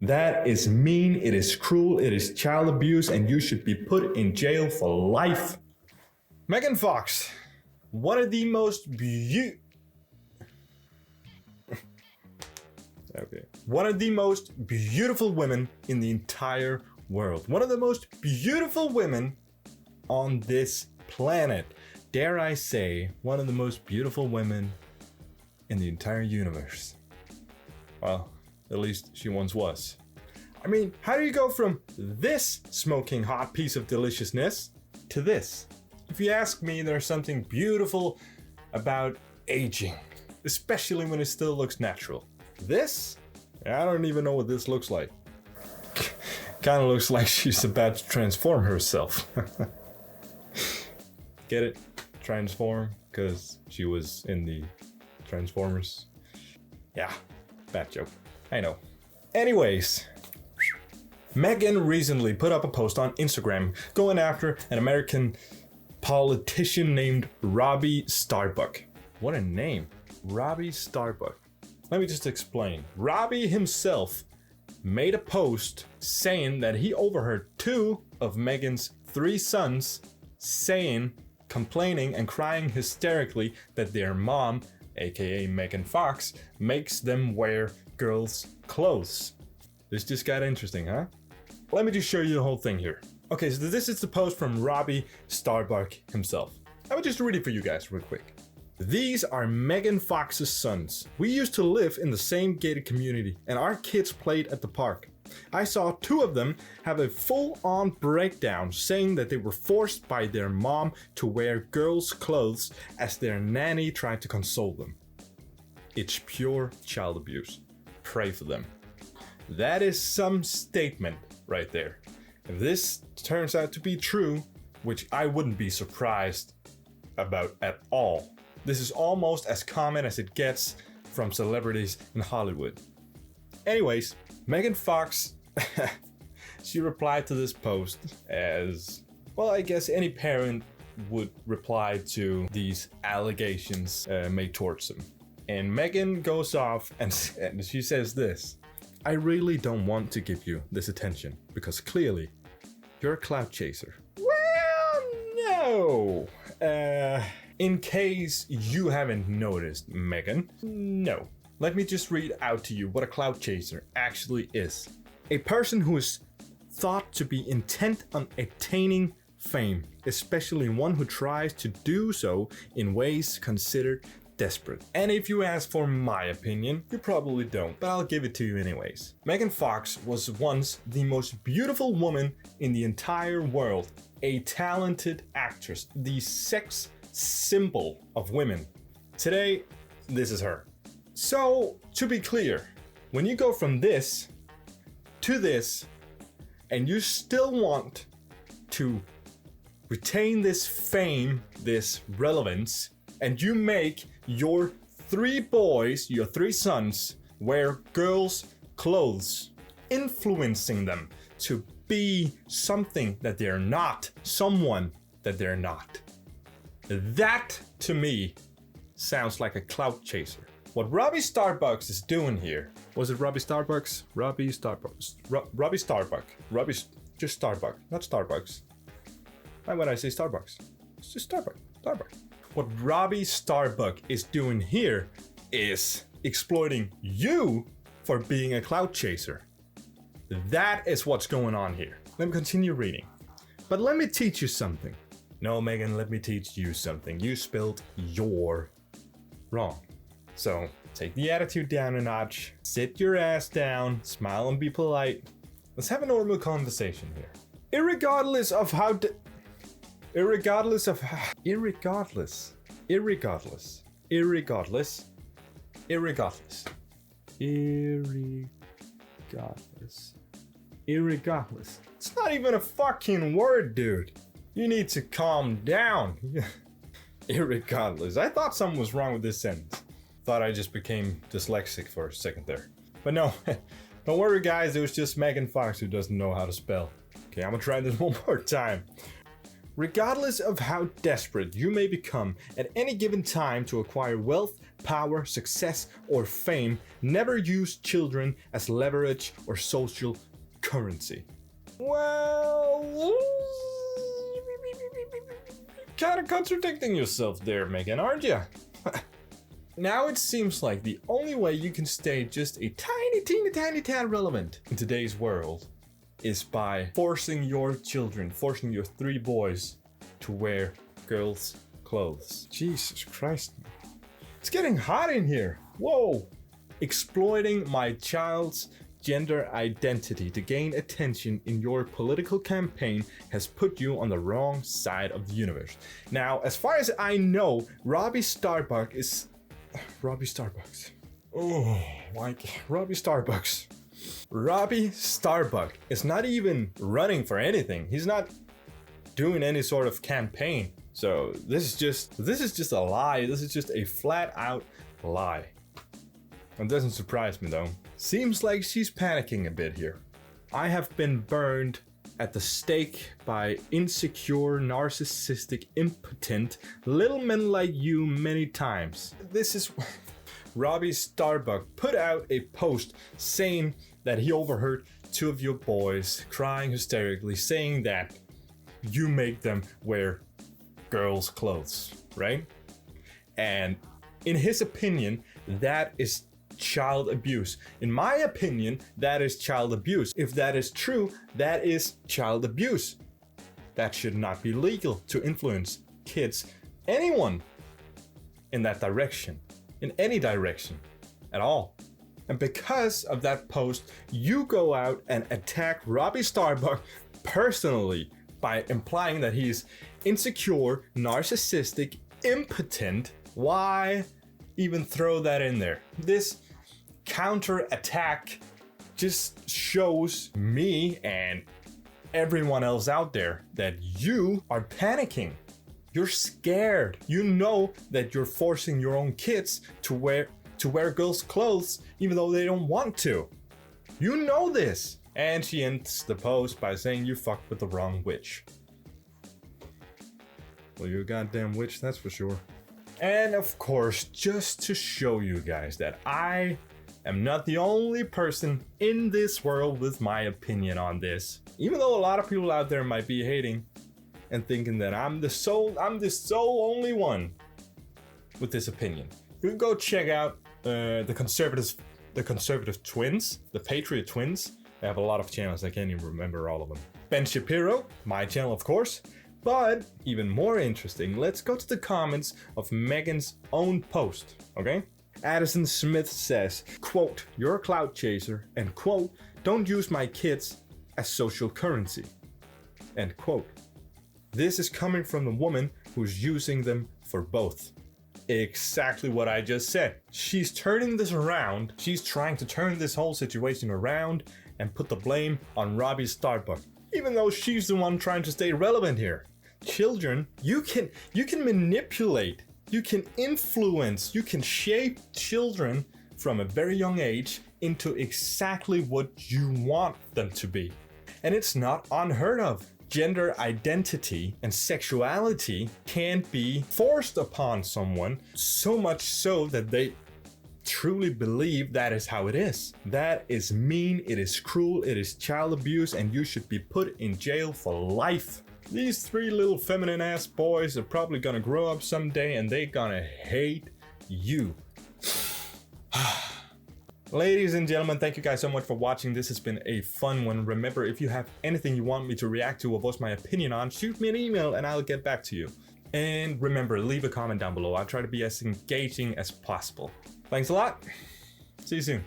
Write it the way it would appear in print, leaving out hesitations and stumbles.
That is mean, it is cruel, it is child abuse, and you should be put in jail for life. Megan Fox, one of the most one of the most beautiful women in the entire world. One of the most beautiful women on this planet. Dare I say, one of the most beautiful women in the entire universe. Well, at least she once was. I mean, how do you go from this smoking hot piece of deliciousness to this? If you ask me, there's something beautiful about aging, especially when it still looks natural. This? I don't even know what this looks like. Kind of looks like she's about to transform herself. Get it? Transform? Because she was in the Transformers. Yeah, bad joke. I know. Anyways, Megan recently put up a post on Instagram going after an American politician named Robbie Starbuck. What a name. Robbie Starbuck. Let me just explain. Robbie himself made a post saying that he overheard 2 of Megan's 3 sons complaining and crying hysterically that their mom, aka Megan Fox, makes them wear girls' clothes. This just got interesting, huh? Let me just show you the whole thing here. Okay, so this is the post from Robbie Starbuck himself. I will just read it for you guys real quick. These are Megan Fox's sons. We used to live in the same gated community and our kids played at the park. I saw 2 of them have a full-on breakdown saying that they were forced by their mom to wear girls' clothes as their nanny tried to console them. It's pure child abuse. Pray for them. That is some statement right there. If this turns out to be true, which I wouldn't be surprised about at all, this is almost as common as it gets from celebrities in Hollywood. Anyways, Megan Fox, she replied to this post as, well, I guess any parent would reply to these allegations made towards them. And Megan goes off and she says this: I really don't want to give you this attention because clearly you're a clout chaser. Well, no. In case you haven't noticed, Megan, no. Let me just read out to you what a clout chaser actually is. A person who is thought to be intent on attaining fame, especially one who tries to do so in ways considered desperate. And if you ask for my opinion, you probably don't, but I'll give it to you anyways. Megan Fox was once the most beautiful woman in the entire world, a talented actress, the sex symbol of women. Today, this is her. So, to be clear, when you go from this to this, and you still want to retain this fame, this relevance, and you make your 3 boys, your 3 sons, wear girls' clothes, influencing them to be something that they're not, someone that they're not. That, to me, sounds like a clout chaser. What Robbie Starbucks is doing here, was it Robbie Starbucks? Robbie Starbucks. Robbie Starbuck. Just Starbucks, not Starbucks. Why would I say Starbucks? It's just Starbucks. What Robbie Starbuck is doing here is exploiting you for being a clout chaser. That is what's going on here. Let me continue reading. But let me teach you something. No, Megan, let me teach you something. You spelled your wrong. So take the attitude down a notch, sit your ass down, smile and be polite. Let's have a normal conversation here. Irregardless of how Irregardless. It's not even a fucking word, dude. You need to calm down. Irregardless. I thought something was wrong with this sentence. Thought I just became dyslexic for a second there. But no, don't worry guys, it was just Megan Fox who doesn't know how to spell. Okay, I'm gonna try this one more time. Regardless of how desperate you may become at any given time to acquire wealth, power, success, or fame, never use children as leverage or social currency. Well, kind of contradicting yourself there, Megan, aren't you? Now it seems like the only way you can stay just a tiny tad relevant in today's world is by forcing your children, forcing your 3 boys to wear girls' clothes. Jesus Christ. It's getting hot in here. Whoa. Exploiting my child's gender identity to gain attention in your political campaign has put you on the wrong side of the universe. Now, as far as I know, Robbie Starbuck is... Robbie Starbucks. Oh, like Robbie Starbucks. Robbie Starbuck is not even running for anything. He's not doing any sort of campaign. So this is just a lie. This is just a flat out lie. It doesn't surprise me though. Seems like she's panicking a bit here. I have been burned at the stake by insecure, narcissistic, impotent little men like you many times. This is Robbie Starbuck put out a post saying that he overheard 2 of your boys crying hysterically, saying that you make them wear girls' clothes, right? And in his opinion, that is child abuse. In my opinion, that is child abuse. If that is true, that is child abuse. That should not be legal to influence kids, anyone in that direction, in any direction at all. And because of that post, you go out and attack Robbie Starbuck personally by implying that he's insecure, narcissistic, impotent. Why even throw that in there? This counter attack just shows me and everyone else out there that you are panicking. You're scared. You know that you're forcing your own kids to wear girls' clothes even though they don't want to. You know this. And she ends the post by saying you fucked with the wrong witch. Well, you're a goddamn witch, that's for sure. And of course, just to show you guys that I am not the only person in this world with my opinion on this. Even though a lot of people out there might be hating and thinking that I'm the sole only one with this opinion. You can go check out the conservative twins, the Patriot twins. They have a lot of channels, I can't even remember all of them. Ben Shapiro, my channel of course. But even more interesting, let's go to the comments of Megan's own post, okay? Addison Smith says, quote, "You're a clout chaser," and quote, "Don't use my kids as social currency," end quote. This is coming from the woman who's using them for both. Exactly what I just said. She's turning this around. She's trying to turn this whole situation around and put the blame on Robbie Starbuck, even though she's the one trying to stay relevant here. Children, you can manipulate, you can influence, you can shape children from a very young age into exactly what you want them to be. And it's not unheard of. Gender identity and sexuality can't be forced upon someone, so much so that they truly believe that is how it is. That is mean, it is cruel, it is child abuse, and you should be put in jail for life. These 3 little feminine ass boys are probably gonna grow up someday and they gonna hate you. Ladies and gentlemen, thank you guys so much for watching. This has been a fun one. Remember, if you have anything you want me to react to or voice my opinion on, shoot me an email and I'll get back to you. And remember, leave a comment down below. I'll try to be as engaging as possible. Thanks a lot. See you soon.